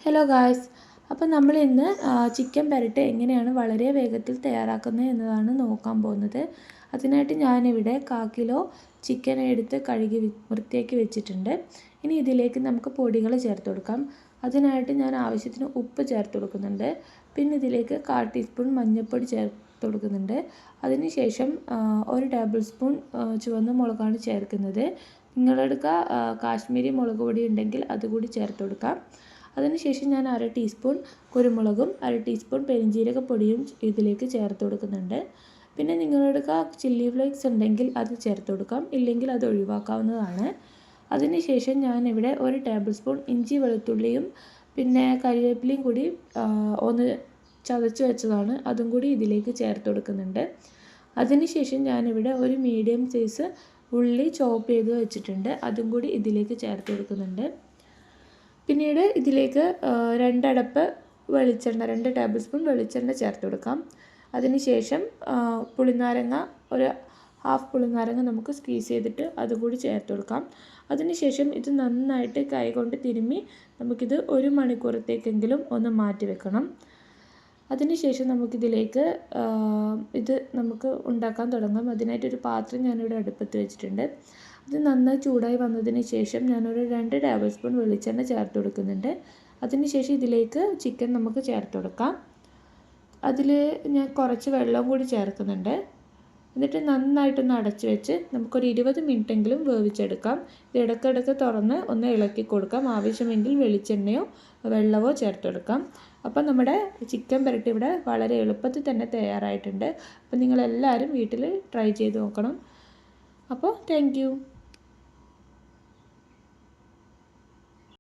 Hello guys, അപ്പോൾ നമ്മൾ ഇന്ന് ചിക്കൻ പെരട്ട് എങ്ങനെയാണ് വളരെ വേഗത്തിൽ തയ്യാറാക്കുന്നത് എന്നതാണ് നോക്കാൻ പോകുന്നത്. അതിനായിട്ട് ഞാനിവിടെ 1/4 കിലോ ചിക്കൻ എടുത്ത് കഴുകി വൃത്തിയാക്കി വെച്ചിട്ടുണ്ട്. ഇനി ഇതിലേക്ക് നമുക്ക് പൊടികൾ ചേർത്ത് കൊടുക്കാം. അതിനായിട്ട് ഞാൻ ആവശ്യത്തിന് ഉപ്പ് ചേർത്ത് കൊടുക്കുന്നുണ്ട്. പിന്നെ ഇതിലേക്ക് 1/4 ടീസ്പൂൺ മഞ്ഞൾപ്പൊടി ചേർത്ത് കൊടുക്കുന്നുണ്ട്. അതിനുശേഷം 1 ടേബിൾ സ്പൂൺ ചുവന്ന മുളകാണ് ചേർക്കുന്നത്. നിങ്ങളുടെ കാശ്മീരി മുളക് പൊടി ഉണ്ടെങ്കിൽ അതുകൂടി ചേർത്ത് കൊടുക്കാം. അതിനുശേഷം ഞാൻ 1/2 ടീസ്പൂൺ കുരുമുളകും 1/2 ടീസ്പൂൺ പെരിഞ്ജീരകപ്പൊടിയും ഇതിലേക്ക് ചേർത്ത് കൊടുക്കുന്നുണ്ട്. പിന്നെ നിങ്ങളുടെ ചില്ലി ഫ്ലേക്സ് ഉണ്ടെങ്കിൽ അത് ചേർത്ത് കൊടുക്കാം, ഇല്ലെങ്കിൽ അത് ഒഴിവാക്കാവുന്നതാണ്. അതിനുശേഷം ഞാനിവിടെ 1 ടേബിൾ സ്പൂൺ ഇഞ്ചി വെളുത്തുള്ളിയും പിന്നെ കരിവേപ്പിലയും കൂടി ഒന്ന് ചതച്ച് വെച്ചതാണ്, അതും കൂടി ഇതിലേക്ക് ചേർത്ത് കൊടുക്കുന്നുണ്ട്. അതിനുശേഷം ഞാനിവിടെ ഒരു മീഡിയം സൈസ് ഉള്ളി ചോപ്പ് ചെയ്ത് വെച്ചിട്ടുണ്ട്, അതും കൂടി ഇതിലേക്ക് ചേർത്ത് കൊടുക്കുന്നുണ്ട്. പിന്നീട് ഇതിലേക്ക് 2 അടപ്പ് വെളിച്ചെണ്ണ, 2 ടേബിൾ സ്പൂൺ വെളിച്ചെണ്ണ ചേർത്ത് കൊടുക്കാം. അതിനുശേഷം പുളിനാരങ്ങ, ഒരു ഹാഫ് പുളിനാരങ്ങ നമുക്ക് സ്ക്വീസ് ചെയ്തിട്ട് അതുകൂടി ചേർത്ത് കൊടുക്കാം. അതിനുശേഷം ഇത് നന്നായിട്ട് കൈകൊണ്ട് തിരുമ്മി നമുക്കിത് 1 മണിക്കൂറത്തേക്കെങ്കിലും ഒന്ന് മാറ്റി വെക്കണം. അതിനുശേഷം നമുക്കിതിലേക്ക് ഇത് നമുക്ക് ഉണ്ടാക്കാൻ തുടങ്ങാം. അതിനായിട്ടൊരു പാത്രം ഞാനിവിടെ അടുപ്പത്ത് വെച്ചിട്ടുണ്ട്. ഇത് നന്നായി ചൂടായി വന്നതിന് ശേഷം ഞാനൊരു 2 ടേബിൾ സ്പൂൺ വെളിച്ചെണ്ണ ചേർത്ത് കൊടുക്കുന്നുണ്ട്. അതിനുശേഷം ഇതിലേക്ക് ചിക്കൻ നമുക്ക് ചേർത്ത് കൊടുക്കാം. അതിൽ ഞാൻ കുറച്ച് വെള്ളം കൂടി ചേർക്കുന്നുണ്ട്. എന്നിട്ട് നന്നായിട്ടൊന്ന് അടച്ച് വെച്ച് നമുക്കൊരു 20 മിനിറ്റെങ്കിലും വേവിച്ചെടുക്കാം. ഇത് ഇടയ്ക്കിടയ്ക്ക് തുറന്ന് ഒന്ന് ഇളക്കി കൊടുക്കാം. ആവശ്യമെങ്കിൽ വെളിച്ചെണ്ണയോ വെള്ളമോ ചേർത്ത് കൊടുക്കാം. അപ്പം നമ്മുടെ ചിക്കൻ പെരട്ട് ഇവിടെ വളരെ എളുപ്പത്തിൽ തന്നെ തയ്യാറായിട്ടുണ്ട്. അപ്പം നിങ്ങളെല്ലാവരും വീട്ടിൽ ട്രൈ ചെയ്ത് നോക്കണം. അപ്പോൾ താങ്ക് യു.